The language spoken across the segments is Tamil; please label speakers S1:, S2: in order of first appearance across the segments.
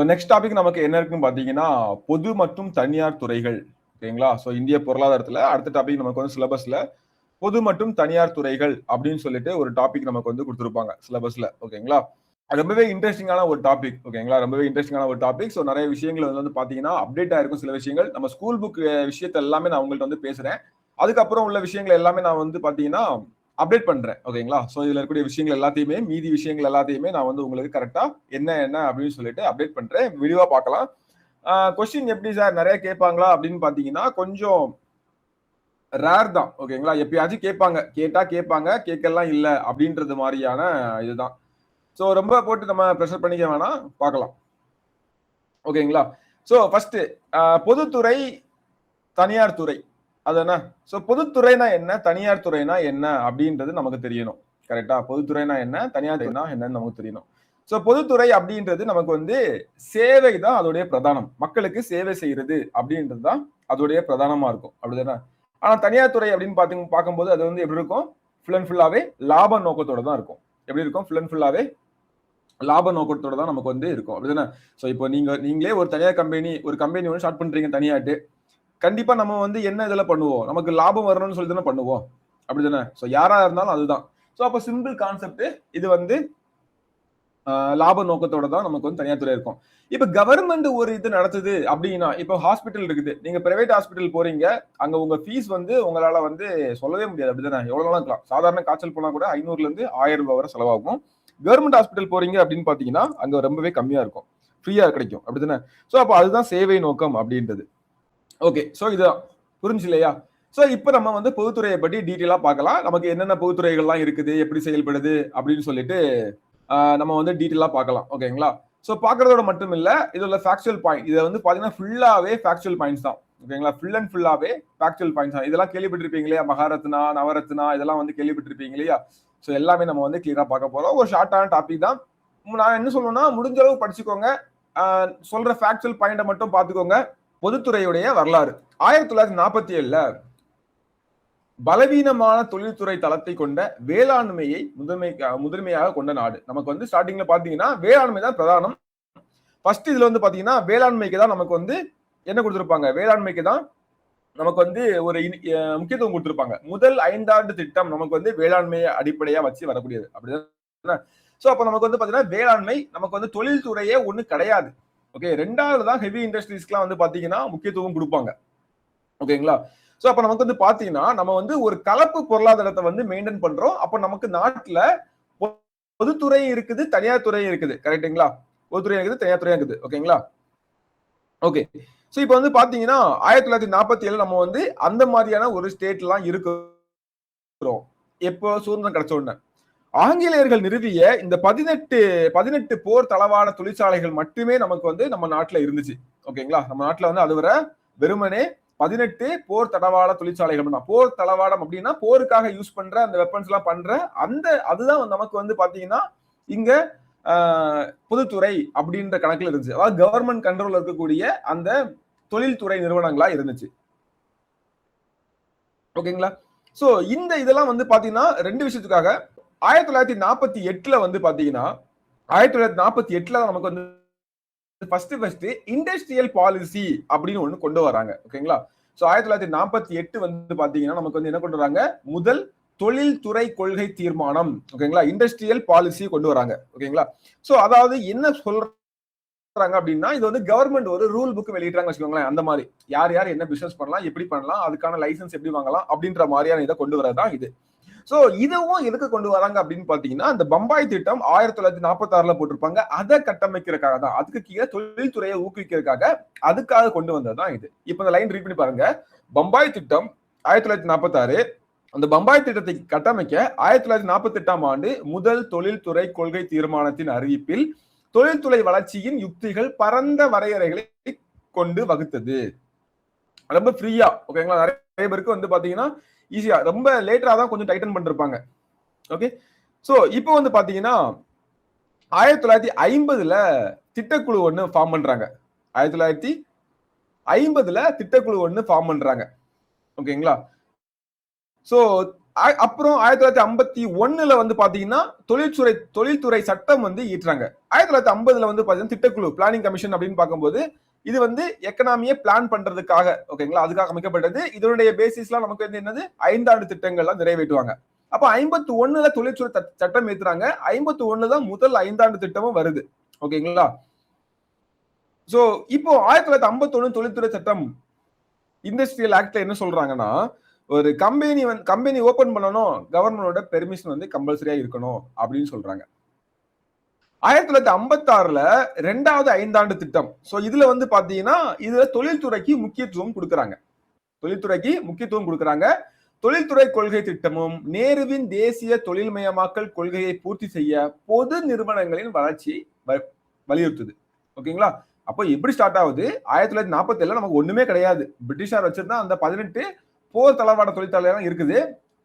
S1: நெக்ஸ்ட் டாபிக் நமக்கு என்ன இருக்குன்னு பாத்தீங்கன்னா பொது மற்றும் தனியார் துறைகள். ஓகேங்களா? ஸோ இந்திய பொருளாதாரத்துல அடுத்த டாபிக் நமக்கு வந்து சிலபஸ்ல பொது மற்றும் தனியார் துறைகள் அப்படின்னு சொல்லிட்டு ஒரு டாபிக் நமக்கு வந்து கொடுத்துருப்பாங்க சிலபஸ்ல. ஓகேங்களா? ரொம்பவே இன்ட்ரெஸ்டிங்கான ஒரு டாபிக். ஓகேங்களா? ரொம்பவே இன்ட்ரெஸ்டிங்கான ஒரு டாபிக். ஸோ நிறைய விஷயங்கள் வந்து பாத்தீங்கன்னா அப்டேட் ஆயிருக்கும். சில விஷயங்கள் நம்ம ஸ்கூல் புக் விஷயத்த எல்லாமே நான் உங்கள்ட்ட வந்து பேசுறேன். அதுக்கப்புறம் உள்ள விஷயங்கள் எல்லாமே நான் வந்து பாத்தீங்கன்னா அப்டேட் பண்றேன். ஓகேங்களா? ஸோ இதுல இருக்கக்கூடிய விஷயங்கள் எல்லாத்தையுமே மீதி விஷயங்கள் எல்லாத்தையுமே நான் வந்து உங்களுக்கு கரெக்டா என்ன என்ன அப்படின்னு சொல்லிட்டு அப்டேட் பண்றேன். விரிவா பார்க்கலாம். கொஸ்டின் எப்படி சார் நிறைய கேட்பாங்களா அப்படின்னு பாத்தீங்கன்னா கொஞ்சம் ரேர் தான். ஓகேங்களா? எப்பயாச்சும் கேட்பாங்க. கேட்டா கேட்பாங்க, கேட்கலாம் இல்ல அப்படின்றது மாதிரியான இதுதான். ஸோ ரொம்ப போட்டு நம்ம ப்ரெஷர் பண்ணிக்க வேணாம், பார்க்கலாம். ஓகேங்களா? ஸோ ஃபர்ஸ்ட் பொதுத்துறை, தனியார் துறை அது என்ன? ஸோ பொதுத்துறைனா என்ன, தனியார் துறைனா என்ன அப்படின்றது நமக்கு தெரியணும். கரெக்டா? பொதுத்துறைனா என்ன, தனியார் துறைனா என்னன்னு நமக்கு தெரியணும். ஸோ பொதுத்துறை அப்படின்றது நமக்கு வந்து சேவை தான் அதோடைய பிரதானம். மக்களுக்கு சேவை செய்யறது அப்படின்றது தான் அதோடைய பிரதானமா இருக்கும். அப்படிதானே? ஆனா தனியார் துறை அப்படின்னு பார்க்கும்போது அது வந்து எப்படி இருக்கும்? ஃபுல் அண்ட் ஃபுல்லாவே லாப நோக்கத்தோட தான் இருக்கும். எப்படி இருக்கும்? ஃபுல் அண்ட் ஃபுல்லாவே லாப நோக்கத்தோட தான் நமக்கு வந்து இருக்கும். அப்படிதானே? ஸோ இப்போ நீங்களே ஒரு தனியார் ஒரு கம்பெனி ஒன்று ஸ்டார்ட் பண்றீங்க தனியாட்டு. கண்டிப்பா நம்ம வந்து என்ன இதுல பண்ணுவோம்? நமக்கு லாபம் வரணும்னு சொல்லி தானே பண்ணுவோம். அப்படிதானே? ஸோ யாரா இருந்தாலும் அதுதான். ஸோ அப்ப சிம்பிள் கான்செப்ட் இது வந்து லாப நோக்கத்தோட தான் நமக்கு வந்து தனியார் துறை இருக்கும். இப்ப கவர்மெண்ட் ஒரு இது நடத்துது அப்படின்னா, இப்போ ஹாஸ்பிட்டல் இருக்குது. நீங்க பிரைவேட் ஹாஸ்பிட்டல் போறீங்க. அங்க உங்க ஃபீஸ் வந்து உங்களால வந்து சொல்லவே முடியாது. அப்படிதானே? எவ்வளவு நாளும் இருக்கலாம். சாதாரண காய்ச்சல் போனா கூட 500ல இருந்து 1000 ரூபாய் வரை செலவாகும். கவர்மெண்ட் ஹாஸ்பிட்டல் போறீங்க அப்படின்னு பாத்தீங்கன்னா அங்க ரொம்பவே கம்மியா இருக்கும். ஃப்ரீயா கிடைக்கும். அப்படிதானே? சோ அப்ப அதுதான் சேவை நோக்கம் அப்படின்றது. ஓகே. சோ இதுதான். புரிஞ்சு இல்லையா? சோ இப்ப நம்ம வந்து பொதுத்துறையை பற்றி டீட்டெயிலா பார்க்கலாம். நமக்கு என்னென்ன பொதுத்துறைகள்லாம் இருக்குது, எப்படி செயல்படுது அப்படின்னு சொல்லிட்டு நம்ம வந்து டீட்டெயிலா பார்க்கலாம். ஓகேங்களா? சோ பார்க்கறதோட மட்டும் இல்ல, இதுல ஃபேக்சுவல் பாயிண்ட். இத வந்து பாத்தீங்கன்னா ஃபுல்லாவே ஃபேக்சுவல் பாயிண்ட்ஸ் தான். ஓகேங்களா? ஃபுல் அண்ட் ஃபுல்லாவே ஃபேக்சுவல் பாயிண்ட்ஸ் தான். இதெல்லாம் கேள்விப்பட்டிருப்பீங்க இல்லையா? மகாரத்னா, நவரத்னா இதெல்லாம் வந்து கேள்விப்பட்டிருப்பீங்க இல்லையா? சோ எல்லாமே நம்ம வந்து கிளியரா பார்க்க போறோம். ஒரு ஷார்ட்டான டாபிக் தான். நான் என்ன சொல்லுவேன்னா முடிஞ்ச அளவு படிச்சுக்கோங்க. சொல்ற ஃபேக்சுவல் பாயிண்ட மட்டும் பார்த்துக்கோங்க. பொதுத்துறையுடைய வரலாறு 1947ல பலவீனமான தொழில்துறை தளத்தை கொண்ட வேளாண்மையை முதன்மையாக கொண்ட நாடு. நமக்கு வந்து ஸ்டார்டிங்ல பாத்தீங்கன்னா வேளாண்மை தான் பிரதானம். ஃபர்ஸ்ட் இதுல வந்து பாத்தீங்கன்னா வேளாண்மைக்கு தான் நமக்கு வந்து என்ன கொடுத்திருப்பாங்க? வேளாண்மைக்கு தான் நமக்கு வந்து ஒரு முக்கியத்துவம் கொடுத்திருப்பாங்க. முதல் 5 ஆண்டு திட்டம் நமக்கு வந்து வேளாண்மையை அடிப்படையா வச்சு வரக்கூடியது. அப்படிதான். சோ அப்ப நமக்கு வந்து பாத்தீங்கன்னா வேளாண்மை நமக்கு வந்து தொழில்துறையே ஒண்ணு கிடையாது. ஓகே. 2வது தான் ஹெவி இண்டஸ்ட்ரீஸ்க்குலாம் வந்து பாத்தீங்கன்னா முக்கியத்துவம் கொடுப்பாங்க. ஓகேங்களா? சோ அப்ப நமக்கு வந்து பாத்தீங்கன்னா நம்ம வந்து ஒரு கலப்பு பொருளாதாரத்தை வந்து மெயின்டைன் பண்றோம். அப்ப நமக்கு நாட்டுல பொதுத்துறை இருக்குது, தனியார் துறை இருக்குது. கரெக்ட்டுங்களா? பொதுத்துறை இருக்குது, தனியார் துறை இருக்குது. ஓகேங்களா? ஓகே. சோ இப்ப வந்து பாத்தீங்கன்னா 1947 நம்ம வந்து அந்த மாதிரியான ஒரு ஸ்டேட்லாம் இருக்கிறோம். எப்போ சுதந்திரம் கிடைச்ச உடனே. ஆங்கிலேயர்கள் நிறுவிய இந்த 18 போர் தளவாட தொழிற்சாலைகள் மட்டுமே நமக்கு வந்து நம்ம நாட்டுல இருந்துச்சு. ஓகேங்களா? நம்ம நாட்டுல வந்து அதுவரை வெறுமனே 18 போர் தளவாட தொழிற்சாலைகள் தான். போர் தளவாடம் அப்படின்னா போருக்காக யூஸ் பண்ற அந்த வெப்பன்ஸ் எல்லாம் பண்ற அதுதான் நமக்கு வந்து பாத்தீங்கன்னா இங்க பொதுத்துறை அப்படின்ற கணக்குல இருந்துச்சு. அதாவது கவர்மெண்ட் கண்ட்ரோல் இருக்கக்கூடிய அந்த தொழில்துறை நிறுவனங்களா இருந்துச்சு. ஓகேங்களா? சோ இந்த இதெல்லாம் வந்து பாத்தீங்கன்னா 2 விஷயத்துக்காக 1948ல வந்து பாத்தீங்கன்னா 1948ல நமக்கு வந்து ஃபர்ஸ்ட் இண்டஸ்ட்ரியல் பாலிசி அப்படின்னு ஒண்ணு கொண்டு வராங்க. ஓகேங்களா? சோ 1948 வந்து பாத்தீங்கன்னா நமக்கு வந்து என்ன கொண்டு வராங்க? முதல் தொழில்துறை கொள்கை தீர்மானம். ஓகேங்களா? இண்டஸ்ட்ரியல் பாலிசி கொண்டு வராங்க. ஓகேங்களா? சோ அதாவது என்ன சொல்றாங்க அப்படின்னா இது வந்து கவர்மெண்ட் ஒரு ரூல் புக் வெளியிடுறாங்க வச்சுக்கோங்களேன். அந்த மாதிரி யார் யார் என்ன பிசினஸ் பண்ணலாம், எப்படி பண்ணலாம், அதுக்கான லைசன்ஸ் எப்படி வாங்கலாம் அப்படின்ற மாதிரியான இதை கொண்டு வரதான் இது. சோ இதுவும் எதுக்கு கொண்டு வராங்க அப்படின்னு பாத்தீங்கன்னா அந்த பம்பாய் திட்டம் 1946ல போட்டிருப்பாங்க. அதை கட்டமைக்கிறதுக்காக தான். அதுக்கு கீழே தொழில்துறையை ஊக்குவிக்கிறதுக்காக அதுக்காக கொண்டு வந்ததுதான் இது. இப்ப இந்த லைன் ரீட் பண்ணி பாருங்க. பம்பாய் திட்டம் 1946. அந்த பம்பாய் திட்டத்தை கட்டமைக்க 1948ஆம் ஆண்டு முதல் தொழில்துறை கொள்கை தீர்மானத்தின் அறிவிப்பில் தொழில்துறை வளர்ச்சியின் யுக்திகள் பரந்த வரையறைகளை கொண்டு வகுத்தது. ரொம்ப ஃப்ரீயா. ஓகேங்களா? நிறைய பேருக்கு வந்து பாத்தீங்கன்னா ஈஸியா ரொம்ப லேட்டரா தான் கொஞ்சம் டைட்டன் பண்ணிருப்பாங்க. ஓகே. சோ இப்போ வந்து பாத்தீங்கன்னா 1950ல திட்டக்குழு ஒண்ணு ஃபார்ம் பண்றாங்க. 1950ல திட்டக்குழு ஒண்ணு ஃபார்ம் பண்றாங்க. ஓகேங்களா? சோ அப்புறம் 1951 வந்து பாத்தீங்கன்னா தொழில்துறை சட்டம் வந்து ஈட்டுறாங்க. 1950 வந்து பாத்தீங்கன்னா திட்டக்குழு பிளானிங் கமிஷன் அப்படின்னு பார்க்கும்போது இது வந்து எக்கனாமியை பிளான் பண்றதுக்காக, ஓகேங்களா, அதுக்காக அமைக்கப்பட்டது. இதனுடைய பேசிஸ்லாம் நமக்கு வந்து என்னது 5 ஆண்டு திட்டங்கள்லாம் நிறைவேற்றுவாங்க. அப்ப 51 தொழில்துறை சட்டம் ஏத்துறாங்க. 51 தான் முதல் 5 ஆண்டு திட்டமும் வருது, ஓகேங்களா. சோ இப்போ 1951 தொழில்துறை சட்டம் இண்டஸ்ட்ரியல் ஆக்ட்ல என்ன சொல்றாங்கன்னா, ஒரு கம்பெனி ஓபன் பண்ணணும், கவர்மெண்டோட பெர்மிஷன் வந்து கம்பல்சரியா இருக்கணும் அப்படின்னு சொல்றாங்க. 1956 2வது 5 ஆண்டு திட்டம். சோ இதுல வந்து பாத்தீங்கன்னா இதுல தொழில்துறைக்கு முக்கியத்துவம் கொடுக்கறாங்க. தொழில்துறை கொள்கை திட்டமும் நேருவின் தேசிய தொழில்மயமாக்கல் கொள்கையை பூர்த்தி செய்ய பொது நிறுவனங்களின் வளர்ச்சி வலியுறுத்துது, ஓகேங்களா. அப்போ எப்படி ஸ்டார்ட் ஆகுது? 1947 நமக்கு ஒண்ணுமே கிடையாது. பிரிட்டிஷார் வச்சிருந்தா அந்த 18 போர் தளவாட தொழிற்சாலை இருக்குது.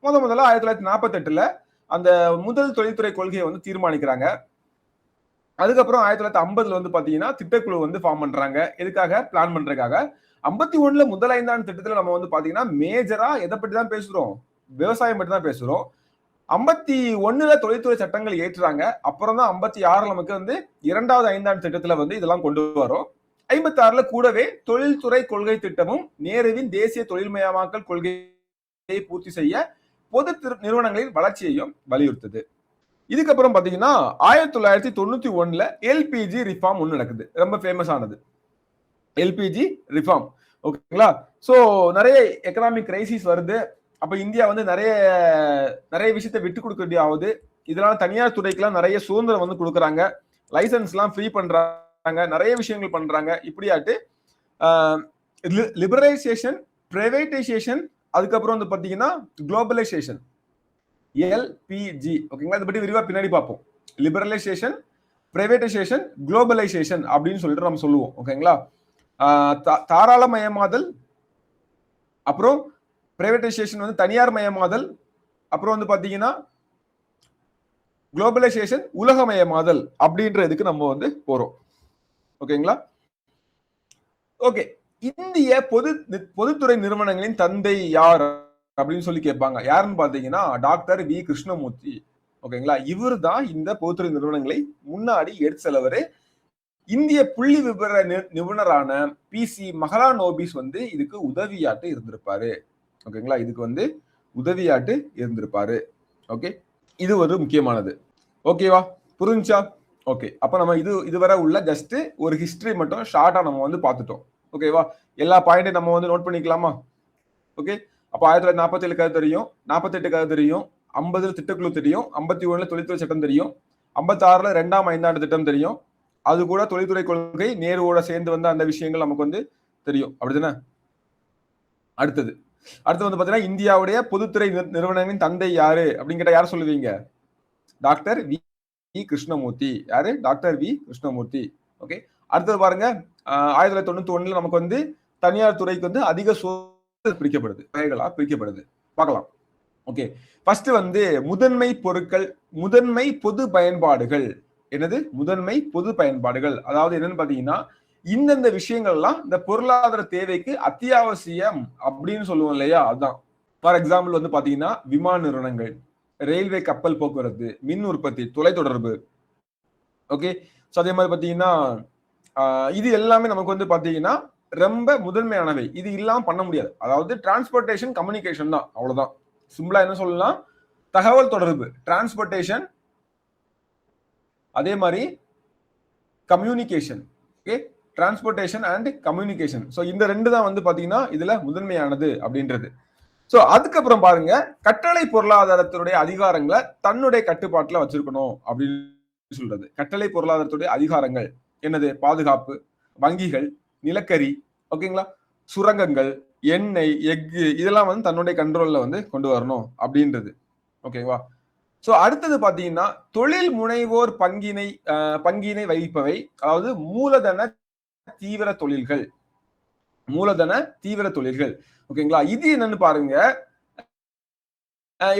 S1: முதல்ல 1948 அந்த முதல் தொழில்துறை கொள்கையை வந்து தீர்மானிக்கிறாங்க. அதுக்கப்புறம் 1950 வந்து பாத்தீங்கன்னா திட்டக்குழு வந்து ஃபார்ம் பண்றாங்க. எதுக்காக? பிளான் பண்றதுக்காக. 51 முதல் 5 ஆண்டு திட்டத்துல நம்ம வந்து பாத்தீங்கன்னா மேஜரா எதை பற்றி தான் பேசுறோம்? விவசாயம் பற்றி தான் பேசுறோம். 51 தொழில்துறை சட்டங்கள் ஏற்றுறாங்க. அப்புறம் தான் 56 நமக்கு வந்து 2வது 5 ஆண்டு திட்டத்துல வந்து இதெல்லாம் கொண்டு வரும். 56 கூடவே தொழில்துறை கொள்கை திட்டமும் நேருவின் தேசிய தொழில்மயமாக்கல் கொள்கையை பூர்த்தி செய்ய பொது நிறுவனங்களின் வளர்ச்சியையும் வலியுறுத்துது. இதுக்கப்புறம் பாத்தீங்கன்னா 1991 எல்பிஜி ரிஃபார்ம் ஒன்று நடக்குது. ரொம்ப ஃபேமஸ் ஆனது எல்பிஜி ரிஃபார்ம், ஓகேங்களா. சோ நிறைய எக்கனாமிக் கிரைசிஸ் வருது. அப்ப இந்தியா வந்து நிறைய விஷயத்தை விட்டு கொடுக்க வேண்டிய ஆகுது. இதனால தனியார் துறைக்கெல்லாம் நிறைய சுதந்திரம் வந்து கொடுக்குறாங்க. லைசன்ஸ் எல்லாம் ஃப்ரீ பண்றாங்க, நிறைய விஷயங்கள் பண்றாங்க. இப்படியாட்டு லிபரலைசேஷன், பிரைவேடைசேஷன், அதுக்கப்புறம் வந்து பாத்தீங்கன்னா குளோபலைசேஷன், எல்பிஜி, ஓகேங்களா. இதை பற்றி விரிவா பின்னாடி பார்ப்போம். லிபரலைசேஷன், பிரைவேடைசேஷன், குளோபலைசேஷன் அப்படின்னு சொல்லிட்டு நம்ம சொல்லுவோம், ஓகேங்களா. தாராளமயமாதல், அப்புறம் பிரைவேடைசேஷன் வந்து தனியார் மயமாதல், அப்புறம் வந்து பாத்தீங்கன்னா குளோபலைசேஷன் உலகமயமாதல் அப்படின்றதுக்கு நம்ம வந்து போறோம், ஓகேங்களா. ஓகே, இந்திய பொதுத்துறை நிறுவனங்களின் தந்தை யார் அப்படின்னு சொல்லி கேட்பாங்க. யாருன்னு பாத்தீங்கன்னா டாக்டர் வி கிருஷ்ணமூர்த்தி, ஓகேங்களா. இவர் தான் இந்த பொதுத்துறை நிறுவனங்களை முன்னாடி எடுத்து செலவரு. இந்திய புள்ளி விவர நிபுணரான PC மஹலானோபிஸ் வந்து இதுக்கு உதவியாட்டு இருந்திருப்பாரு, ஓகேங்களா. இதுக்கு வந்து உதவியாட்டு இருந்திருப்பாரு. ஓகே, இது ஒரு முக்கியமானது. ஓகேவா, புரிஞ்சா? ஓகே, அப்ப நம்ம இதுவரை உள்ள ஜஸ்ட் ஒரு ஹிஸ்டரி மட்டும் ஷார்ட்டா நம்ம வந்து பார்த்துட்டோம், ஓகேவா. எல்லா பாயிண்டையும் நம்ம வந்து நோட் பண்ணிக்கலாமா? ஓகே, அப்ப 1947 கதை தெரியும், 48 கதை தெரியும், 50 திட்டக்குழு தெரியும், 51 தொழில்துறை சட்டம் தெரியும், 56 2ஆம் 5 ஆண்டு திட்டம் தெரியும். அது கூட தொழில்துறை கொள்கை நேருவோட சேர்ந்து வந்த அந்த விஷயங்கள் நமக்கு வந்து தெரியும், அப்படிதானே. அடுத்து வந்து பாத்தீங்கன்னா இந்தியாவுடைய பொதுத்துறை நிறுவனங்களின் தந்தை யாரு அப்படின்னு கேட்டா யார் சொல்லுவீங்க? Doctor V Krishnamurthy. யாரு? Doctor V Krishnamurthy. ஓகே, அடுத்தது பாருங்க, 1991 நமக்கு வந்து தனியார் துறைக்கு வந்து அதிக பிரிக்கப்படுது, பிரிக்கப்படுது, பார்க்கலாம். ஓகே, ஃபர்ஸ்ட் வந்து முதன்மை பொருட்கள், முதன்மை பொது பயன்பாடுகள். என்னது? முதன்மை பொது பயன்பாடுகள். அதாவது என்னன்னு பாத்தீங்கன்னா இந்தந்த விஷயங்கள் எல்லாம் இந்த பொருளாதார தேவைக்கு அத்தியாவசியம் அப்படின்னு சொல்லுவோம் இல்லையா, அதுதான். ஃபார் எக்ஸாம்பிள் வந்து பாத்தீங்கன்னா விமான நிறுவனங்கள், ரயில்வே, கப்பல் போக்குவரத்து, மின் உற்பத்தி, தொலைத்தொடர்பு. ஓகே, சோ அதே மாதிரி பாத்தீங்கன்னா இது எல்லாமே நமக்கு வந்து பாத்தீங்கன்னா ரொம்ப முதன்மையானவை. இது இல்லாம பண்ண முடியாது. அதாவது டிரான்ஸ்போர்டேஷன், கம்யூனிகேஷன் தான், அவ்வளவுதான். சிம்பிளா என்ன சொல்லலாம்? தகவல் தொடர்பு, டிரான்ஸ்போர்டேஷன், அதே மாதிரி communication. Okay, transportation and communication. So இந்த ரெண்டு தான் வந்து பாத்தீங்கன்னா இதுல முதன்மையானது அப்படின்றது. சோ அதுக்கப்புறம் பாருங்க, கட்டளை பொருளாதாரத்தினுடைய அதிகாரங்களை தன்னுடைய கட்டுப்பாட்டுல வச்சிருக்கணும் அப்படின்னு சொல்றது. கட்டளை பொருளாதாரத்துடைய அதிகாரங்கள் என்னது? பாதுகாப்பு, வங்கிகள், நிலக்கரி, ஓகேங்களா, சுரங்கங்கள், எண்ணெய், எஃகு, இதெல்லாம் வந்து தன்னுடைய கண்ட்ரோல்ல வந்து கொண்டு வரணும் அப்படின்றது, ஓகேவா. சோ அடுத்தது பாத்தீங்கன்னா தொழில் முனைவோர் பங்கினை வகிப்பவை, அதாவது மூலதன தீவிர தொழில்கள், ஓகேங்களா. இது என்னன்னு பாருங்க.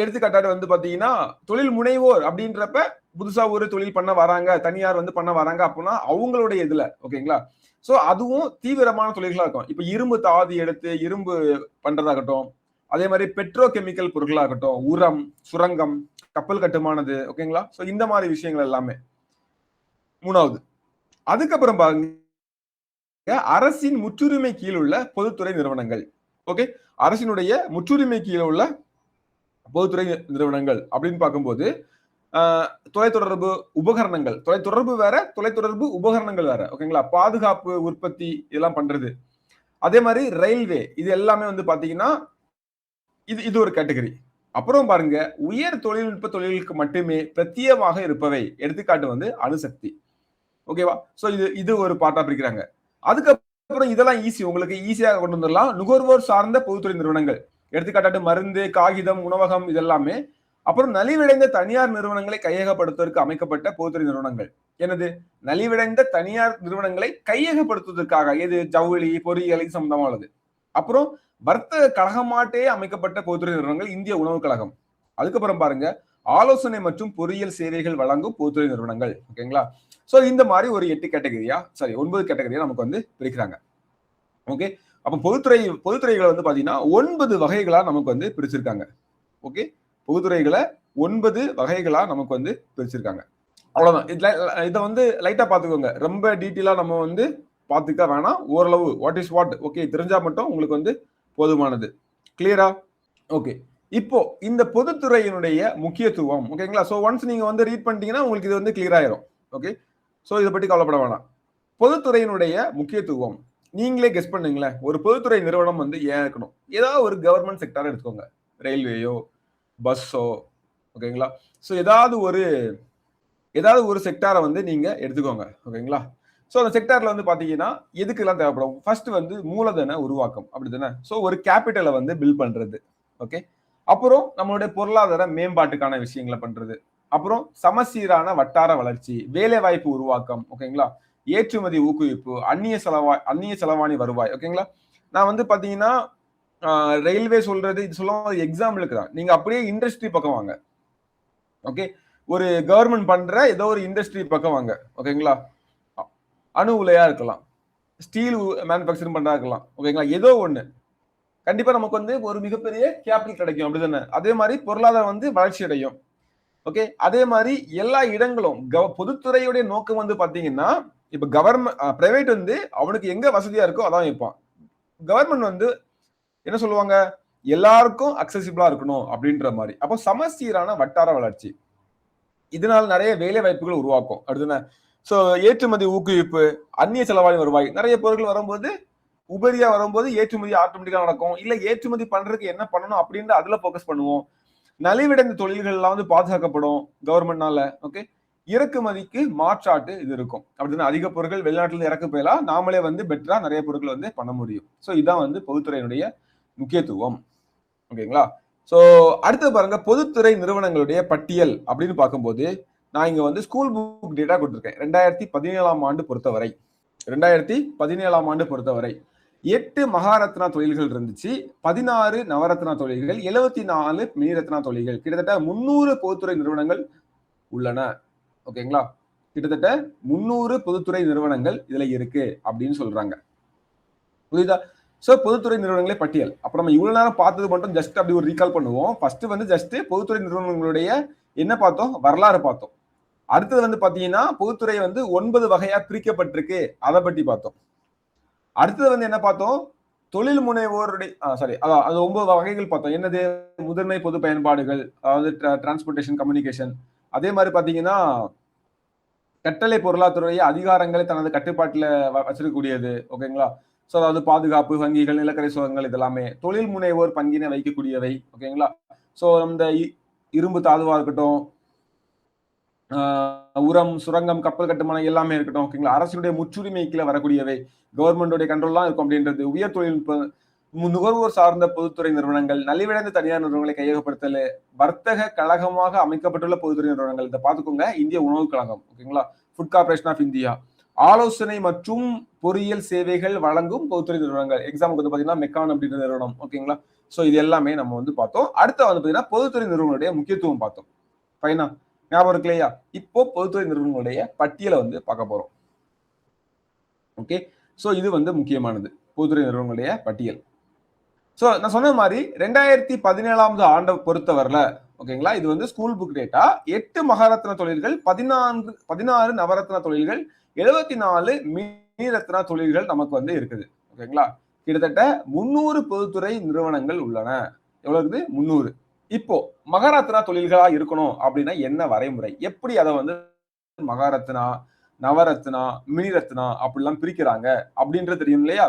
S1: எடுத்துக்காட்டாக வந்து பாத்தீங்கன்னா தொழில் முனைவோர் அப்படின்றப்ப புதுசா ஒரு தொழில் பண்ண வராங்க, தனியார் வந்து பண்ண வராங்க அப்படின்னா அவங்களுடைய இதுல, ஓகேங்களா. சோ அதுவும் தீவிரமான தொழில்களா இருக்கும். இப்ப இரும்பு தாதி எடுத்து இரும்பு பண்றதாகட்டும், அதே மாதிரி பெட்ரோ கெமிக்கல் பொருட்களாகட்டும், உரம், சுரங்கம், கப்பல் கட்டுமானது, ஓகேங்களா? சோ இந்த மாதிரி விஷயங்கள் எல்லாமே 3வது. அதுக்கப்புறம் பாருங்க, அரசின் முற்றுரிமை கீழ் உள்ள பொதுத்துறை நிறுவனங்கள். ஓகே, அரசினுடைய முற்றுரிமை கீழ உள்ள பொதுத்துறை நிறுவனங்கள் அப்படின்னு பார்க்கும்போது தொலைத்தொடர்பு உபகரணங்கள், தொலைத்தொடர்பு வேற, தொலைத்தொடர்பு உபகரணங்கள் வேற, ஓகேங்களா? பாதுகாப்பு உற்பத்தி இதெல்லாம் பண்றது. அதே மாதிரி ரயில்வே, இது எல்லாமே வந்து பாத்தீங்கன்னா இது ஒரு கேட்டகரி. அப்புறம் பாருங்க, உயர் தொழில்நுட்ப தொழில்களுக்கு மட்டுமே பிரத்யேகமாக இருப்பவை. எடுத்துக்காட்டு வந்து அணுசக்தி. ஓகேவா? சோ இது ஒரு பார்ட்டா பிரிக்கிறாங்க. அதுக்கப்புறம் இதெல்லாம் ஈஸி, உங்களுக்கு ஈஸியாக கொண்டு வந்துடலாம். நுகர்வோர் சார்ந்த பொதுத்துறை நிறுவனங்கள், எடுத்துக்காட்டு மருந்து, காகிதம், உணவகம், இதெல்லாமே. அப்புறம் நலிவடைந்த தனியார் நிறுவனங்களை கையகப்படுத்துவதற்கு அமைக்கப்பட்ட பொதுத்துறை நிறுவனங்கள். எனது நலிவடைந்த தனியார் நிறுவனங்களை கையகப்படுத்துவதற்காக, எது ஜவுளி, பொறியியல் சம்பந்தமானது. அப்புறம் வர்த்தக கழகமாட்டே அமைக்கப்பட்ட பொதுத்துறை நிறுவனங்கள் இந்திய உணவு கழகம். அதுக்கப்புறம் பாருங்க, ஆலோசனை மற்றும் பொறியியல் சேவைகள் வழங்கும் பொதுத்துறை நிறுவனங்கள். ஓகேங்களா? சோ இந்த மாதிரி ஒரு 8 கேட்டகரியா, சாரி 9 கேட்டகரியா நமக்கு வந்து பிரிக்கிறாங்க. ஓகே, அப்ப பொதுத்துறைகளை வந்து பாத்தீங்கன்னா 9 வகைகளா நமக்கு வந்து பிரிச்சிருக்காங்க. ஓகே, பொதுத்துறைகளை 9 வகைகளா நமக்கு வந்து பிரிச்சிருக்காங்க. அவ்வளவுதான். இதை வந்து லைட்டா பாத்துக்கோங்க, ரொம்ப டீட்டெயிலா நம்ம வந்து பாத்துக்க வேணாம். ஓரளவு வாட் இஸ் வாட், ஓகே, தெரிஞ்சா மட்டும் உங்களுக்கு வந்து போதுமானது. கிளியரா? ஓகே, இப்போ இந்த பொதுத்துறையினுடைய முக்கியத்துவம், ஓகேங்களா? சோ ஒன்ஸ் நீங்க வந்து ரீட் பண்ணிட்டீங்கன்னா உங்களுக்கு இது வந்து கிளியர் ஆயிரும். ஓகே, சோ இதை பற்றி கவலைப்பட வேணாம். பொதுத்துறையினுடைய முக்கியத்துவம் நீங்களே கெஸ் பண்ணுங்களேன். ஒரு பொதுத்துறை நிறுவனம் வந்து ஏன் இருக்கணும்? ஏதாவது ஒரு கவர்மெண்ட் செக்டார் எடுத்துக்கோங்க, ரயில்வேயோ, பஸ்ஸோ, ஓகேங்களா? சோ ஏதாவது ஒரு செக்டாரை வந்து நீங்க எடுத்துக்கோங்க, ஓகேங்களா? சோ அந்த செக்டார்ல வந்து பாத்தீங்கன்னா எதுக்கெல்லாம் தேவைப்படும்? ஃபர்ஸ்ட் வந்து மூலதன உருவாக்கம், அப்படிதானே? சோ ஒரு கேபிட்டலை வந்து பில்ட் பண்றது. ஓகே, அப்புறம் நம்மளுடைய பொருளாதார மேம்பாட்டுக்கான விஷயங்களை பண்றது. அப்புறம் சமசீரான வட்டார வளர்ச்சி, வேலை வாய்ப்பு உருவாக்கம், ஓகேங்களா? ஏற்றுமதி ஊக்குவிப்பு, அந்நிய செலவாணி வருவாய், ஓகேங்களா? நான் வந்து பாத்தீங்கன்னா ரயில்வே சொல்றது, இது சொல்லுவோம் எக்ஸாம்பிளுக்கு தான். நீங்க அப்படியே இண்டஸ்ட்ரி பக்கம் வாங்க. ஓகே, ஒரு கவர்மெண்ட் பண்ற ஏதோ ஒரு இண்டஸ்ட்ரி பக்கம் வாங்க, ஓகேங்களா? அணு உலையா இருக்கலாம், ஸ்டீல் மேனுபேக்சரிங் பண்றதா இருக்கலாம், ஓகேங்களா? ஏதோ ஒண்ணு கண்டிப்பா நமக்கு வந்து ஒரு மிகப்பெரிய கேபிட்டல் கிடைக்கும், அப்படிதானே? அதே மாதிரி பொருளாதாரம் வந்து வளர்ச்சி அடையும். ஓகே, அதே மாதிரி எல்லா இடங்களும் பொதுத்துறையுடைய நோக்கம் வந்து பாத்தீங்கன்னா, இப்ப கவர்மெண்ட் பிரைவேட் வந்து அவனுக்கு எங்க வசதியா இருக்கோ அதான் வைப்பான். கவர்மெண்ட் வந்து என்ன சொல்லுவாங்க, எல்லாருக்கும் அக்சசிபிளா இருக்கணும் அப்படின்ற மாதிரி. அப்போ சமசீரான வட்டார வளர்ச்சி, இதனால் நிறைய வேலை வாய்ப்புகள் உருவாக்கும், அப்படிதானே? சோ ஏற்றுமதி ஊக்குவிப்பு, அந்நிய செலவாணி வருவாய், நிறைய பொருட்கள் வரும்போது உபரியா வரும்போது ஏற்றுமதி ஆட்டோமேட்டிக்கா நடக்கும். இல்ல ஏற்றுமதி பண்றதுக்கு என்ன பண்ணணும் அப்படின்னு அதுல போக்கஸ் பண்ணுவோம். நலிவடைந்த தொழில்கள் எல்லாம் வந்து பாதுகாக்கப்படும் கவர்மெண்ட்னால. ஓகே, இறக்குமதிக்கு மாற்றாட்டு இது இருக்கும், அப்படின்னா அதிக பொருட்கள் வெளிநாட்டுல இருந்து இறக்கு போயலாம், நாமளே வந்து பெட்டரா நிறைய பொருட்கள் வந்து பண்ண முடியும். சோ இதான் வந்து பொதுத்துறையினுடைய முக்கியத்துவம். ஓகேங்களா? சோ அடுத்து பாருங்க, பொதுத்துறை நிறுவனங்களுடைய பட்டியல் அப்படின்னு பார்க்கும்போது நான் இங்க வந்து ஸ்கூல் புக் டேட்டா கொடுத்திருக்கேன். 2017ஆம் ஆண்டு பொறுத்தவரை 8 மகாரத்னா தொழில்கள் இருந்துச்சு, 16 நவரத்னா தொழில்கள், 74 மினிரத்னா தொழில்கள், கிட்டத்தட்ட 300 பொதுத்துறை நிறுவனங்கள் உள்ளன. ஓகேங்களா? கிட்டத்தட்ட 300 பொதுத்துறை நிறுவனங்கள் இதுல இருக்கு அப்படின்னு சொல்றாங்க. புரியுதா? சோ பொதுத்துறை நிறுவனங்களே பட்டியல். அப்ப நம்ம இவ்வளவு நேரம் பார்த்தது மட்டும் ஜஸ்ட் அப்படி ஒரு ரீகால் பண்ணுவோம். ஃபர்ஸ்ட் வந்து ஜஸ்ட் பொதுத்துறை நிறுவனங்களுடைய என்ன பார்த்தோம்? வரலாறு பார்த்தோம். அடுத்தது வந்து பாத்தீங்கன்னா பொதுத்துறை வந்து 9 வகையா பிரிக்கப்பட்டிருக்கு, அதை பற்றி பார்த்தோம். அடுத்தது வந்து என்ன பார்த்தோம்? தொழில் முனைவோருடைய அது 9 வகைகள் பார்த்தோம். என்னது? முதன்மை பொது பயன்பாடுகள், அதாவது டிரான்ஸ்போர்டேஷன், கம்யூனிகேஷன். அதே மாதிரி பாத்தீங்கன்னா கட்டளை பொருளாதாரத்துடைய அதிகாரங்களை தனது கட்டுப்பாட்டுல வச்சிருக்கக்கூடியது, ஓகேங்களா? சோ அதாவது பாதுகாப்பு, வங்கிகள், நிலக்கரை சுரங்கங்கள், இதெல்லாமே தொழில் முனைவோர் பங்கினை வைக்கக்கூடியவை, ஓகேங்களா? சோ இந்த இரும்பு தாதுவா இருக்கட்டும், உரம், சுரங்கம், கப்பல் கட்டுமானம் எல்லாமே இருக்கட்டும், ஓகேங்களா? அரசுடைய முற்றுரிமை கீழே வரக்கூடியவை, கவர்மெண்டோடைய கண்ட்ரோல் தான் இருக்கும் அப்படின்றது. உயர் தொழில்நுட்ப நுகர்வோர் சார்ந்த பொதுத்துறை நிறுவனங்கள், நலிவடைந்த தனியார் நிறுவனங்களை கையகப்படுத்தல், வர்த்தக கழகமாக அமைக்கப்பட்டுள்ள பொதுத்துறை நிறுவனங்கள், இதை பார்த்துக்கோங்க. இந்திய உணவு கழகம், ஓகேங்களா? Food corporation of India. ஆலோசனை மற்றும் பொறியியல் சேவைகள் வழங்கும் பொதுத்துறை நிறுவனங்கள், எக்ஸாம்பிள் வந்து பாத்தீங்கன்னா மெக்கான் அப்படின்ற நிறுவனம், ஓகேங்களா? சோ இது எல்லாமே நம்ம வந்து பார்த்தோம். அடுத்து வந்து பாத்தீங்கன்னா பொதுத்துறை நிறுவனங்களுடைய முக்கியத்துவம் பார்த்தோம். ஃபைனா? ஞாபகம் இருக்கு இல்லையா? இப்போ பொதுத்துறை நிறுவனங்களுடைய பட்டியலை வந்து பார்க்க போறோம். ஓகே, சோ இது வந்து முக்கியமானது, பொதுத்துறை நிறுவனங்களுடைய பட்டியல். சோ நான் சொன்ன மாதிரி 2017 ஆண்டை பொறுத்தவரையில ஓகேங்களா, இது வந்து ஸ்கூல் புக் டேட்டா. 8 மகாரத்ன தொழில்கள், 16 நவரத்ன தொழில்கள், 74 மினி ரத்னா தொழில்கள் நமக்கு வந்து இருக்குது. ஓகேங்களா, கிட்டத்தட்ட 300 பொதுத்துறை நிறுவனங்கள் உள்ளன. எவ்வளவு இருக்குது? 300. இப்போ மகாரத்னா தொழில்களா இருக்கணும் அப்படின்னா என்ன வரைமுறை, எப்படி அதை வந்து மகாரத்னா, நவரத்னா, மினி ரத்னா அப்படிலாம் பிரிக்கிறாங்க அப்படின்றது தெரியும் இல்லையா?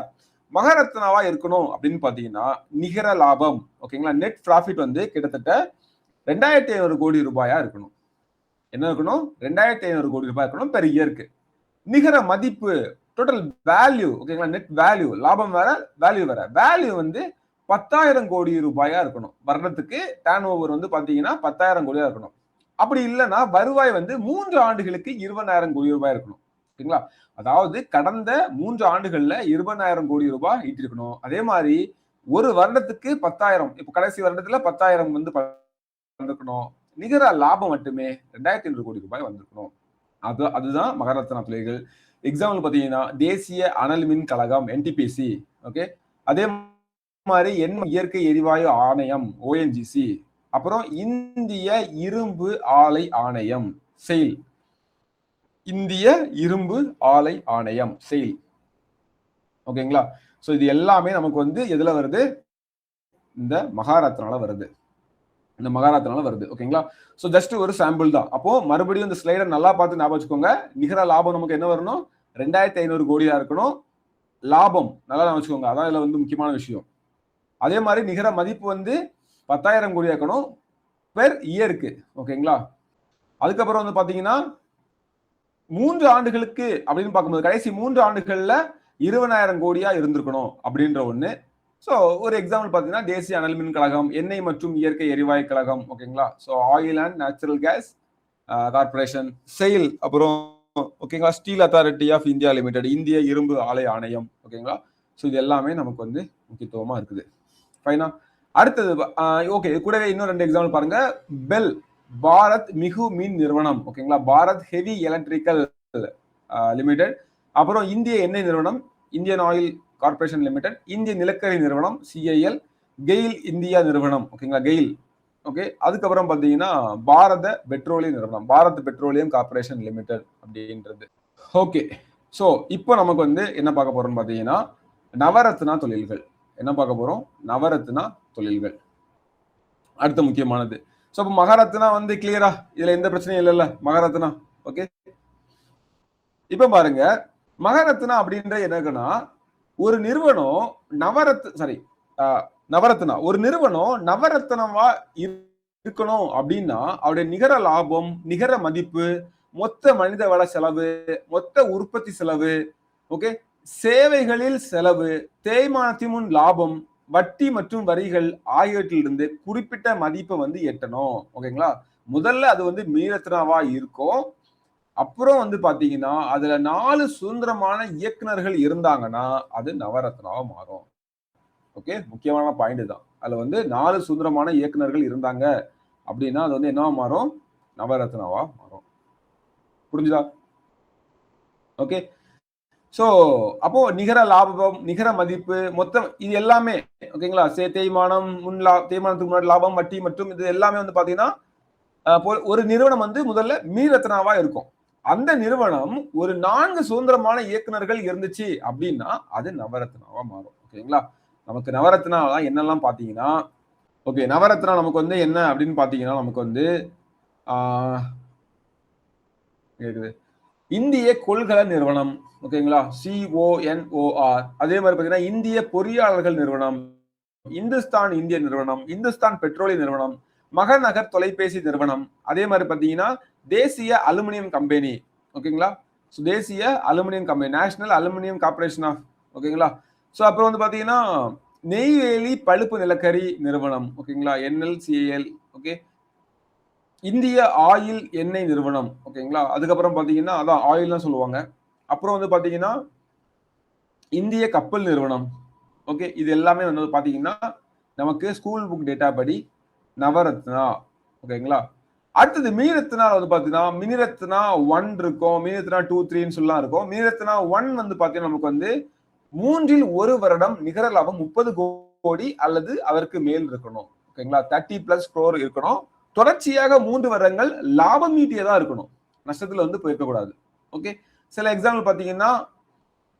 S1: மகாரத்னாவா இருக்கணும் அப்படின்னு பாத்தீங்கன்னா நிகர லாபம் ஓகேங்களா, நெட் ப்ராஃபிட் வந்து கிட்டத்தட்ட 2500 கோடி ரூபாயா இருக்கணும். என்ன இருக்கணும்? 2500 கோடி ரூபாய் இருக்கணும் பெர் இயருக்கு. நிகர மதிப்பு, டோட்டல் வேல்யூ ஓகேங்களா, நெட் வேல்யூ, லாபம் வேற வேல்யூ வேற, வேல்யூ வந்து 10,000 கோடி ரூபாயா இருக்கணும். வருடத்துக்கு டர்ன் ஓவர் வந்து பாத்தீங்கன்னா 10,000 கோடியா இருக்கணும். அப்படி இல்லைன்னா வருவாய் வந்து 3 ஆண்டுகளுக்கு 20,000 கோடி ரூபாய் இருக்கணும். ஓகேங்களா, அதாவது கடந்த 3 ஆண்டுகள்ல 20,000 கோடி ரூபாய் ஈட்டிருக்கணும். அதே மாதிரி ஒரு வருடத்துக்கு 10,000, இப்ப கடைசி வருடத்துல 10,000 வந்து வந்திருக்கணும். நிகர லாபம் மட்டுமே 2,500 கோடி ரூபாய் வந்திருக்கணும். அதுதான் மகாரத்னா தொழில்கள். எக்ஸாம்பிள் பாத்தீங்கன்னா தேசிய அனல் மின் கழகம் NTPC, ஓகே, அதே மாதிரி இயற்கை எரிவாயு ஆணையம் ONGC, அப்புறம் இந்திய இரும்பு ஆலை ஆணையம் SAIL, இந்திய இரும்பு ஆலை ஆணையம் SAIL. ஓகேங்களா, சோ இது எல்லாமே நமக்கு வந்து எதுல வருது? இந்த மகாரத்னால வருது. இந்த மகாரத்னால வருது. ஓகேங்களா, சோ ஜஸ்ட் ஒரு சாம்பிள் தான். அப்போ மறுபடியும் இந்த ஸ்லைடை நல்லா பார்த்து ஞாபகம் வச்சுக்கோங்க. நிகர லாபம் நமக்கு என்ன வரணும்? 2,500 கோடியா இருக்கணும். லாபம் நல்லா ஞாபகம் வச்சுக்கோங்க, அதான் இதுல வந்து முக்கியமான விஷயம். அதே மாதிரி நிகர மதிப்பு வந்து 10,000 கோடியா இருக்கணும் பெர் இயருக்கு. ஓகேங்களா, அதுக்கப்புறம் வந்து பாத்தீங்கன்னா 3 ஆண்டுகளுக்கு அப்படின்னு பார்க்கும்போது கடைசி 3 ஆண்டுகள்ல 20,000 கோடியா இருந்திருக்கணும் அப்படின்ற ஒண்ணு. சோ ஒரு எக்ஸாம்பிள் பாத்தீங்கன்னா தேசிய அனல் மின் கழகம், எண்ணெய் மற்றும் இயற்கை எரிவாயு கழகம், ஓகேங்களா, so oil and natural gas corporation, SAIL, அப்புறம் ஓகேங்களா steel authority of India limited, இந்திய இரும்பு ஆலை ஆணையம். ஓகேங்களா, சோ இது எல்லாமே நமக்கு வந்து முக்கியத்துவமா இருக்குது. ஃபைனா, அடுத்தது ஓகே, கூடவே இன்னும் 2 எக்ஸாம்பிள் பாருங்க. பெல், பாரத் மிகு மின் நிறுவனம், ஓகேங்களா, பாரத் ஹெவி எலக்ட்ரிக்கல் லிமிடெட், அப்புறம் இந்திய எண்ணெய் நிறுவனம் இந்தியன் ஆயில் கார்பரேஷன் லிமிடெட், இந்திய நிலக்கரி நிறுவனம் CIL, கெயில் இந்தியா நிறுவனம், ஓகேங்களா கெயில், ஓகே, அதுக்கப்புறம் பாத்தீங்கன்னா பாரத பெட்ரோலியம் நிறுவனம், பாரத் பெட்ரோலியம் கார்பரேஷன் லிமிடெட் அப்படின்றது. ஓகே, சோ இப்போ நமக்கு வந்து என்ன பார்க்க போறோம்னு பாத்தீங்கன்னா நவரத்னா தொழில்கள். என்ன பார்க்க போறோம்? நவரத்னா தொழில்கள் அடுத்த முக்கியமானது. சோ இப்போ மகாரத்னா வந்து கிளியரா, இதுல எந்த பிரச்சனையும் இல்லைல்ல மகாரத்னா. ஓகே, இப்ப பாருங்க, மகாரத்னா அப்படின்ற என்னன்னா ஒரு நிறுவனம் நவரத்னா ஒரு நிறுவனம் நவரத்னவா இருக்கணும் அப்படின்னா அவருடைய நிகர லாபம், நிகர மதிப்பு, மொத்த மனித வள செலவு, மொத்த உற்பத்தி செலவு, ஓகே, சேவைகளில் செலவு, தேய்மானத்தின் முன் லாபம், வட்டி மற்றும் வரிகள் ஆகியவற்றிலிருந்து குறிப்பிட்ட மதிப்பை வந்து எட்டணும். ஓகேங்களா, முதல்ல அது வந்து மினிரத்னாவா இருக்கும். அப்புறம் வந்து பாத்தீங்கன்னா அதுல 4 சுதந்திரமான இயக்குனர்கள் இருந்தாங்கன்னா அது நவரத்னாவா மாறும். ஓகே, முக்கியமான பாயிண்ட் தான். அதுல வந்து 4 சுதந்திரமான இயக்குனர்கள் இருந்தாங்க அப்படின்னா அது வந்து என்னவா மாறும்? நவரத்னாவா மாறும். புரிஞ்சுதா? ஓகே, சோ அப்போ நிகர லாபம், நிகர மதிப்பு, மொத்தம் இது எல்லாமே ஓகேங்களா, தேய்மானத்துக்கு முன்னாடி லாபம், வட்டி மற்றும் இது எல்லாமே வந்து பாத்தீங்கன்னா ஒரு நிறுவனம் வந்து முதல்ல மினிரத்னாவா இருக்கும். அந்த நிறுவனம் ஒரு 4 சுதந்திரமான இயக்குனர்கள் இருந்துச்சு அப்படின்னா அது நவரத்னாவா மாறும். ஓகேங்களா, நமக்கு நவரத்னா என்னெல்லாம் பாத்தீங்கன்னா, ஓகே, நவரத்னா நமக்கு வந்து என்ன அப்படின்னு பாத்தீங்கன்னா நமக்கு வந்து இந்திய கொள்கல நிறுவனம், ஓகேங்களா, CONOR, அதே மாதிரி பாத்தீங்கன்னா இந்திய பொறியாளர்கள் நிறுவனம், இந்துஸ்தான் இந்திய நிறுவனம், இந்துஸ்தான் பெட்ரோலிய நிறுவனம், மகநகர் தொலைபேசி நிறுவனம், அதே மாதிரி பாத்தீங்கன்னா தேசிய அலுமினியம் கம்பெனி, ஓகேங்களா, தேசிய aluminium company, national aluminium corporation of, ஓகேங்களா, சோ அப்புறம் வந்து பாத்தீங்கன்னா நெய்வேலி பழுப்பு நிலக்கரி நிறுவனம், ஓகேங்களா, NLCL, ஓகே, இந்திய ஆயில் எண்ணெய் நிறுவனம், ஓகேங்களா, அதுக்கப்புறம் பாத்தீங்கன்னா அதான் ஆயில்னு சொல்லுவாங்க. அப்புறம் வந்து பாத்தீங்கன்னா இந்திய கப்பல் நிறுவனம். ஓகே, இது எல்லாமே வந்து பாத்தீங்கன்னா நமக்கு ஸ்கூல் புக் டேட்டா படி நவரத்னா. ஓகேங்களா, அடுத்தது மினிரத்னா வந்து பாத்தீங்கன்னா மினிரத்னா 1 இருக்கும், மினிரத்னா 2, 3 சொல்லலாம் இருக்கும். மினிரத்னா 1 வந்து பாத்தீங்கன்னா நமக்கு வந்து 3 1 வருடம் நிகர லாபம் 30 கோடி அல்லது அதற்கு மேல் இருக்கணும். ஓகேங்களா, 30+ crore இருக்கணும். தொடர்ச்சியாக 3 வருடங்கள் லாபம் ஈட்டியதா இருக்கணும், நஷ்டத்துல வந்து போயிருக்கக்கூடாது. ஓகே, சில எக்ஸாம்பிள் பாத்தீங்கன்னா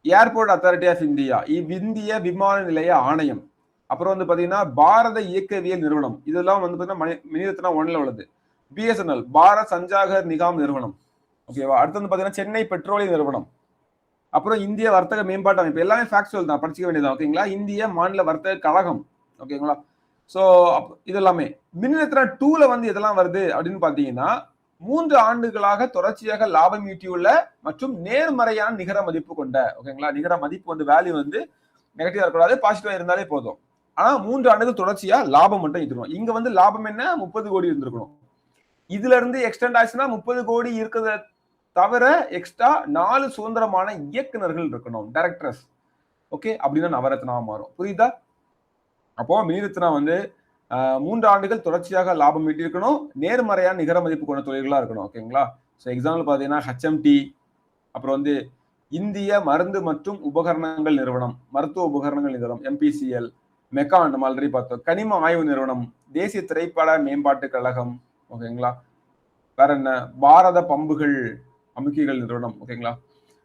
S1: ஏர்போர்ட் அத்தாரிட்டி ஆஃப் இந்தியா, இந்திய விமான நிலைய ஆணையம், அப்புறம் வந்து பாத்தீங்கன்னா பாரத இயக்கவியல் நிறுவனம், இதெல்லாம் வந்து பாத்தீங்கன்னா மினிரத்னா 1ல உள்ளது. பிஎஸ்என்எல் பாரத் சஞ்சாகர் நிகாம் நிறுவனம். ஓகேவா, அடுத்து வந்து பாத்தீங்கன்னா சென்னை பெட்ரோலிய நிறுவனம், அப்புறம் இந்திய வர்த்தக மேம்பாட்டு அமைப்பு, எல்லாமே ஃபேக்சுவல் தான், படிச்சுக்க வேண்டியதான். ஓகேங்களா, இந்திய மாநில வர்த்தக கழகம். ஓகேங்களா, சோ இது எல்லாமே மினிரத்னா 2ல வந்து எதெல்லாம் வருது அப்படின்னு பாத்தீங்கன்னா 3 ஆண்டுகளாக தொடர்ச்சியாக லாபம் ஈட்டியுள்ள மற்றும் நேர்மறையான நிகர மதிப்பு கொண்ட. ஓகேங்களா, நிகர மதிப்பு வந்து வேல்யூ வந்து நெகட்டிவா இருக்கக்கூடாது, பாசிட்டிவா இருந்தாலே போதும். ஆனா 3 ஆண்டுகள் தொடர்ச்சியா லாபம் மட்டும் ஈட்டணும். இங்க வந்து லாபம் என்ன 30 கோடி இருந்திருக்கணும். இதுல இருந்து எக்ஸ்டெண்ட் ஆச்சுன்னா 30 கோடி இருக்கிறத தவிர எக்ஸ்ட்ரா 4 சுதந்திரமான இயக்குநர்கள் இருக்கணும், டைரக்டர்ஸ். ஓகே, அப்படின்னா நவரத்னாவா மாறும். புரியுதா? அப்போ மினிரத்னா வந்து 3 ஆண்டுகள் தொடர்ச்சியாக லாபம் ஈட்டியிருக்கணும், நேர்மறையான நிகர மதிப்பு கொண்ட தொழில்களா இருக்கணும். ஓகேங்களா, ஸோ எக்ஸாம்பிள் பார்த்தீங்கன்னா ஹெச்எம்டி, அப்புறம் வந்து இந்திய மருந்து மற்றும் உபகரணங்கள் நிறுவனம், மருத்துவ உபகரணங்கள் நிறுவனம், எம்பிசிஎல், மெக்கான் நம்ம ஆல்ரெடி பார்த்தோம், கனிம ஆய்வு நிறுவனம், தேசிய திரைப்பட மேம்பாட்டு கழகம். ஓகேங்களா, வேற என்ன, பாரத பம்புகள் அமுக்கிகள் நிறுவனம். ஓகேங்களா,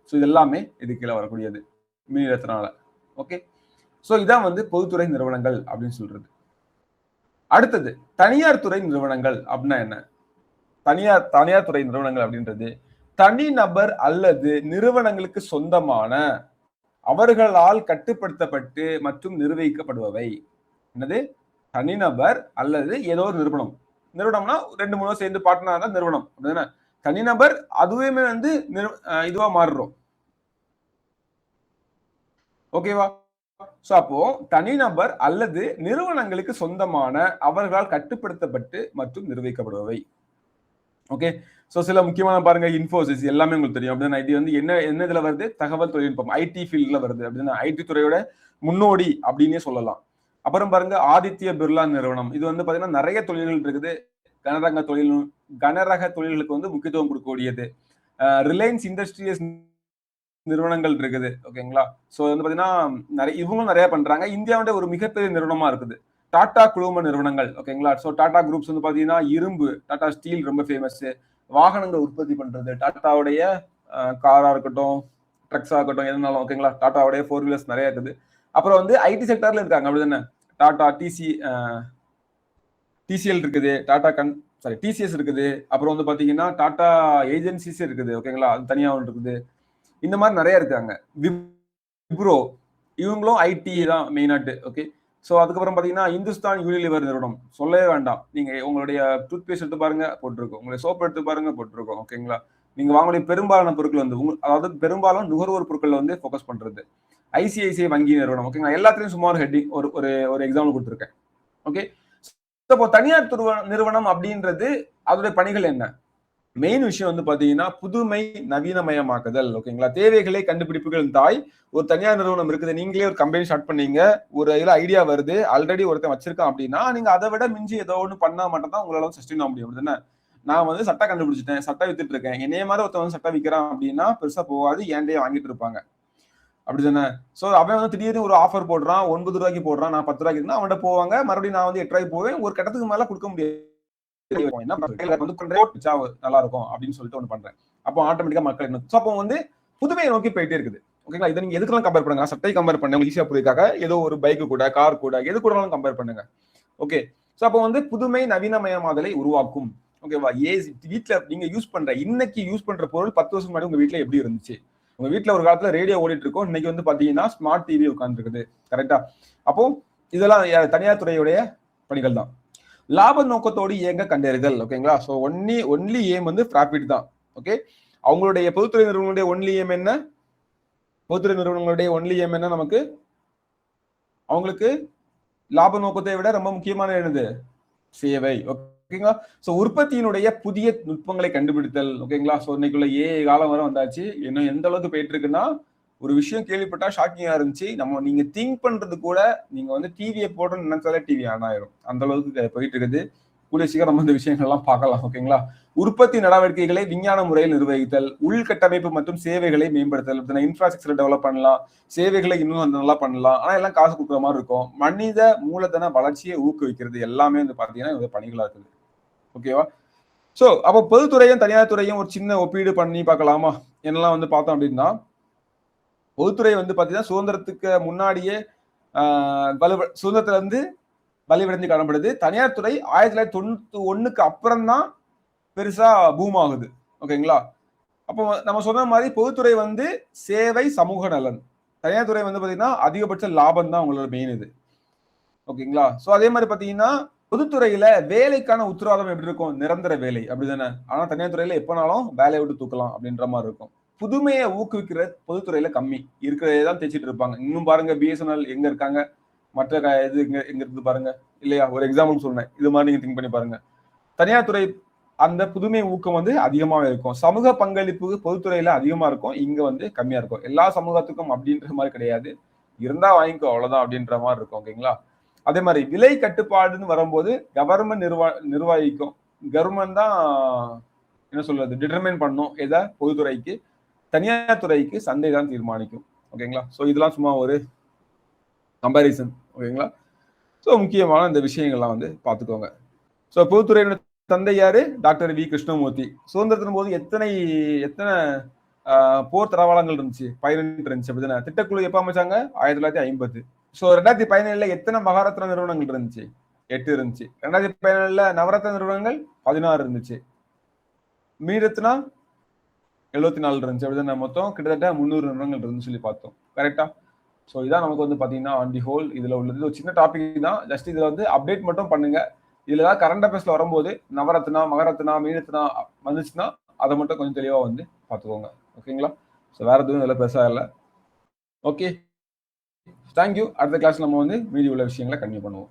S1: ஸோ இது எல்லாமே இது கீழே வரக்கூடியது மினிரத்னால. ஓகே, ஸோ இதான் வந்து பொதுத்துறை நிறுவனங்கள் அப்படின்னு சொல்றது. அடுத்தது தனியார் துறை நிறுவனங்கள் அப்படின்னா என்ன? தனியார் துறை நிறுவனங்கள் அப்படின்றது தனிநபர் அல்லது நிறுவனங்களுக்கு சொந்தமான, அவர்களால் கட்டுப்படுத்தப்பட்டு மற்றும் நிர்வகிக்கப்படுபவை. என்னது? தனிநபர் அல்லது ஏதோ ஒரு நிறுவனம். நிறுவனம்னா 2-3 சேர்ந்து பார்ட்னர் தான் நிறுவனம். அப்படின்னா தனிநபர் அதுவே வந்து இதுவா மாறுறோம். ஓகேவா, சோ அப்போ தனிநபர் அல்லது நிறுவனங்களுக்கு சொந்தமான, அவர்களால் கட்டுப்படுத்தப்பட்டு மற்றும் நிர்வகிக்கப்படுபவை. ஓகே, சோ சில முக்கியமான பாருங்க, இன்ஃபோசிஸ் எல்லாமே உங்களுக்கு தெரியும். அப்படின்னா இது வந்து என்ன இதுல வருது, தகவல் தொழில்நுட்பம், ஐடி ஃபீல்ட்ல வருது. அப்படின்னா ஐடி துறையோட முன்னோடி அப்படின்னே சொல்லலாம். அப்புறம் பாருங்க ஆதித்ய பிர்லா நிறுவனம், இது வந்து பாத்தீங்கன்னா நிறைய தொழில்கள் இருக்குது, கனரக தொழில்களுக்கு வந்து முக்கியத்துவம் கொடுக்கக்கூடியது. ரிலையன்ஸ் இண்டஸ்ட்ரியஸ் நிறுவனங்கள் இருக்குது. ஓகேங்களா, சோ வந்து பாத்தீங்கன்னா இவங்களும் நிறைய பண்றாங்க. இந்தியாவோட ஒரு மிகப்பெரிய நிறுவனமா இருக்குது டாடா குழும நிறுவனங்கள். ஓகேங்களா, சோ டாடா குரூப்ஸ் வந்து பாத்தீங்கன்னா இரும்பு, டாடா ஸ்டீல் ரொம்ப ஃபேமஸ், வாகனங்கள் உற்பத்தி பண்றது, டாட்டாவுடைய காரா இருக்கட்டும், ட்ரக்ஸா இருக்கட்டும், எதுனாலும். ஓகேங்களா, டாட்டாவுடைய 4 வீலர்ஸ் நிறைய இருக்குது. அப்புறம் வந்து ஐடி செக்டர்ல இருக்காங்க. அப்படிதானே, டாடா டிசிஎல் இருக்குது, டிசிஎஸ் இருக்குது, அப்புறம் வந்து பாத்தீங்கன்னா டாடா ஏஜென்சிஸ் இருக்குது. ஓகேங்களா, அது தனியா ஒன்று இருக்குது. இந்த மாதிரி நிறைய இருக்காங்க. விப்ரோ, இவங்களும் ஐடி தான் மெயினாட்டு. ஓகே, ஸோ அதுக்கப்புறம் பார்த்தீங்கன்னா இந்துஸ்தான் யூனிலிவர் நிறுவனம் சொல்லவே வேண்டாம். நீங்க உங்களுடைய டூத் பேஸ்ட் எடுத்து பாருங்க போட்டிருக்கோம், உங்களுடைய சோப் எடுத்து பாருங்க போட்டிருக்கோம். ஓகேங்களா, நீங்க வாங்கக்கூடிய பெரும்பாலான பொருட்கள் வந்து அதாவது பெரும்பாலும் நுகர்வோர் பொருட்கள் வந்து ஃபோக்கஸ் பண்றது. ஐசிஐசிஐ வங்கி நிறுவனம். ஓகேங்களா, எல்லாத்துலயும் சுமார் ஹெட்டிங் ஒரு எக்ஸாம்பிள் கொடுத்துருக்கேன். ஓகே, இப்போ தனியார் நிறுவனம் அப்படின்றது அதோடைய பணிகள் என்ன? மெயின் விஷயம் வந்து பாத்தீங்கன்னா புதுமை நவீனமயமாக்குதல். ஓகேங்களா, தேவைகளை கண்டுபிடிப்புகள் தாய். ஒரு தனியார் நிறுவனம் இருக்குது, நீங்களே ஒரு கம்பெனி ஸ்டார்ட் பண்ணீங்க, ஒரு இதுல ஐடியா வருது, ஆல்ரெடி ஒருத்தன் வச்சிருக்கான் அப்படின்னா நீங்க அதை விட மிஞ்சி ஏதோ ஒன்று பண்ணா மட்டும் தான் உங்களால சஸ்டெயின் ஆக முடியும். அப்படின்னா நான் வந்து சட்டை கண்டுபிடிச்சிட்டேன், சட்டை வித்துட்டு இருக்கேன், என்னைய மாதிரி ஒருத்தன் வந்து சட்டை விற்கிறான் அப்படின்னா பெருசா போகாது, ஏன்டே வாங்கிட்டு இருப்பாங்க. அப்படிதானே, சோ அவன் வந்து திடீர்னு ஒரு ஆஃபர் போடுறான், 9 ரூபாய்க்கு போடுறான், நான் 10 ரூபாய்க்கு இருந்தா அவன்கிட்ட போவாங்க, மறுபடியும் நான் வந்து 8 ரூபாய்க்கு போவேன், ஒரு கட்டத்துக்கு மேல கொடுக்க முடியாது, நல்லா இருக்கும் அப்படின்னு சொல்லிட்டு ஒண்ணு பண்றேன். அப்போ ஆட்டோமேட்டிக்கா மக்கள் என்ன, அப்போ வந்து புதுமையை நோக்கி போயிட்டே இருக்குது. ஓகேங்களா, இதை நீங்க எதுக்கெல்லாம் கம்பேர் பண்ணுங்க, சட்டை கம்பேர் பண்ண ஈஸியா புரியுதுக்காக ஏதோ ஒரு பைக்கு கூட, கார் கூட, எது கூடனாலும் கம்பேர் பண்ணுங்க. ஓகே, சோ அப்போ வந்து புதுமை நவீனமயமாதலை உருவாக்கும். ஓகேவா, வீட்டுல நீங்க யூஸ் பண்ற, இன்னைக்கு யூஸ் பண்ற பொருள் 10 வருஷம் முன்னாடி உங்க வீட்டுல எப்படி இருந்துச்சு? உங்க வீட்டுல ஒரு காலத்துல ரேடியோ ஓடிட்டு இருக்கோம், இன்னைக்கு வந்து பாத்தீங்கன்னா ஸ்மார்ட் டிவி உட்கார்ந்து இருக்குது. கரெக்டா? அப்போ இதெல்லாம் தனியார் துறையுடைய பணிகள் தான். லாப நோக்கத்தோடு இயங்க கண்டறிதல். ஓகேங்களா, சோ ஒன்லி ஏம் வந்து ப்ராஃபிட் தான். ஓகே, அவங்களுடைய பொதுத்துறை நிறுவனங்களுடைய ஒன்லி ஏம் என்ன? பொதுத்துறை நிறுவனங்களுடைய ஒன்லி ஏம் என்ன? நமக்கு அவங்களுக்கு லாப நோக்கத்தை விட ரொம்ப முக்கியமான என்னது? சேவை. ஓகேங்களா, சோ உற்பத்தியினுடைய புதிய நுட்பங்களை கண்டுபிடித்தல். ஓகேங்களா, சோ இன்னைக்குள்ள காலம் வர வந்தாச்சு. இன்னும் எந்த அளவுக்கு போயிட்டு இருக்குன்னா, ஒரு விஷயம் கேள்விப்பட்டா ஷாக்கிங்கா இருந்துச்சு, நீங்க திங்க் பண்றது கூட, நீங்க வந்து டிவியை போடணும்னு நினைச்சாலே டிவி ஆன் ஆயிரும், அந்த அளவுக்கு போயிட்டு இருக்குது. கூடிய சீக்கிரம் நம்ம இந்த விஷயங்கள்லாம் பார்க்கலாம். ஓகேங்களா? உற்பத்தி நடவடிக்கைகளை விஞ்ஞான முறையில் நிர்வகித்தல், உள்கட்டமைப்பு மற்றும் சேவைகளை மேம்படுத்தல், இன்ஃப்ராஸ்ட்ரக்சர் டெவலப் பண்ணலாம், சேவைகளை இன்னும் நல்லா பண்ணலாம். ஆனா எல்லாம் காசு கொடுக்குற மாதிரி இருக்கும். மனித மூலதன வளர்ச்சியை ஊக்குவிக்கிறது எல்லாமே வந்து பாத்தீங்கன்னா இந்த பணிகளா இருக்குது. ஓகேவா? சோ அப்போ பொதுத்துறையும் தனியார் துறையும் ஒரு சின்ன ஒப்பீடு பண்ணி பார்க்கலாமா? என்னெல்லாம் வந்து பார்த்தோம் அப்படின்னா, பொதுத்துறை வந்து பாத்தீங்கன்னா சுதந்திரத்துக்கு முன்னாடியே சுதந்திரத்துல இருந்து வலிவடைந்து காணப்படுது. தனியார் துறை 1991க்கு அப்புறம் தான் பெருசா பூம் ஆகுது. ஓகேங்களா? அப்போ நம்ம சொன்ன மாதிரி பொதுத்துறை வந்து சேவை, சமூக நலன். தனியார் துறை வந்து பாத்தீங்கன்னா அதிகபட்ச லாபம் தான் அவங்களோட மெயின் இது. ஓகேங்களா? சோ அதே மாதிரி பாத்தீங்கன்னா பொதுத்துறையில வேலைக்கான உத்தரவாதம் எப்படி இருக்கும்? நிரந்தர வேலை அப்படிதானே? ஆனா தனியார் துறையில எப்பனாலும் வேலையை விட்டு தூக்கலாம் அப்படின்ற மாதிரி இருக்கும். புதுமையை ஊக்குவிக்கிற பொதுத்துறையில கம்மி. இருக்கிறதே தான் தேய்ச்சிட்டு இருப்பாங்க. இன்னும் பாருங்க பிஎஸ்என்எல் எங்க இருக்காங்க? மற்ற இது எங்க எங்க இருக்கு பாருங்க. இல்லையா? ஒரு எக்ஸாம்பிள் சொன்னேன். இது மாதிரி நீங்க திங்க் பண்ணி பாருங்க. தனியார் துறை அந்த புதுமை ஊக்கம் வந்து அதிகமாவே இருக்கும். சமூக பங்களிப்பு பொதுத்துறையில அதிகமா இருக்கும். இங்க வந்து கம்மியா இருக்கும். எல்லா சமூகத்துக்கும் அப்படின்ற மாதிரி கிடையாது. இருந்தா வாங்கிக்கோ அவ்வளவுதான் அப்படின்ற மாதிரி இருக்கும். ஓகேங்களா? அதே மாதிரி விலை கட்டுப்பாடுன்னு வரும்போது கவர்மெண்ட் நிர்வாகிக்கும். கவர்மெண்ட் தான் என்ன சொல்றது டிட்டர்மைன் பண்ணும் எதை பொதுத்துறைக்கு. தனியார் துறைக்கு சந்தை தான் தீர்மானிக்கும். ஓகேங்களா? சோ இதெல்லாம் சும்மா ஒரு கம்பாரிசன். ஓகேங்களா? சோ முக்கியமான இந்த விஷயங்கள்லாம் வந்து பாத்துக்கோங்க. சோ பொதுத்துறையோட தந்தை யாரு? Doctor V Krishnamurthy. சுதந்திரத்தின் போது எத்தனை போர் தளவாடங்கள் இருந்துச்சு? 18 இருந்துச்சு அப்படிதானே? திட்டக்குழு எப்ப அமைச்சாங்க? 1950. சோ 2017ல எத்தனை மகாரத்னா நிறுவனங்கள் இருந்துச்சு? 8 இருந்துச்சு. 2017ல நவரத்ன நிறுவனங்கள் 16 இருந்துச்சு. மீரத்னா 74 இருந்துச்சு அப்படிதானே? மொத்தம் கிட்டத்தட்ட 300 நிறுவனங்கள் இருந்துன்னு சொல்லி பார்த்தோம். கரெக்டா? சோ இதான் நமக்கு வந்து பாத்தீங்கன்னா ஆன் தி ஹோல் இதுல உள்ளது ஒரு சின்ன டாபிக் தான். ஜஸ்ட் இதுல வந்து அப்டேட் மட்டும் பண்ணுங்க. இதுல ஏதாவது கரண்ட் அஃபேர்ஸ்ல வரும்போது நவரத்னா, மகரத்னா, மீனத்னா வந்துச்சுன்னா அதை மட்டும் கொஞ்சம் தெளிவா வந்து பாத்துக்கோங்க. ஓகேங்களா? சோ வேற எதுவும் இதுல பெருசா இல்லை. Okay, thank you. அடுத்த கிளாஸ் நம்ம வந்து மீதி உள்ள விஷயங்களை கன்டினியூ பண்ணுவோம்.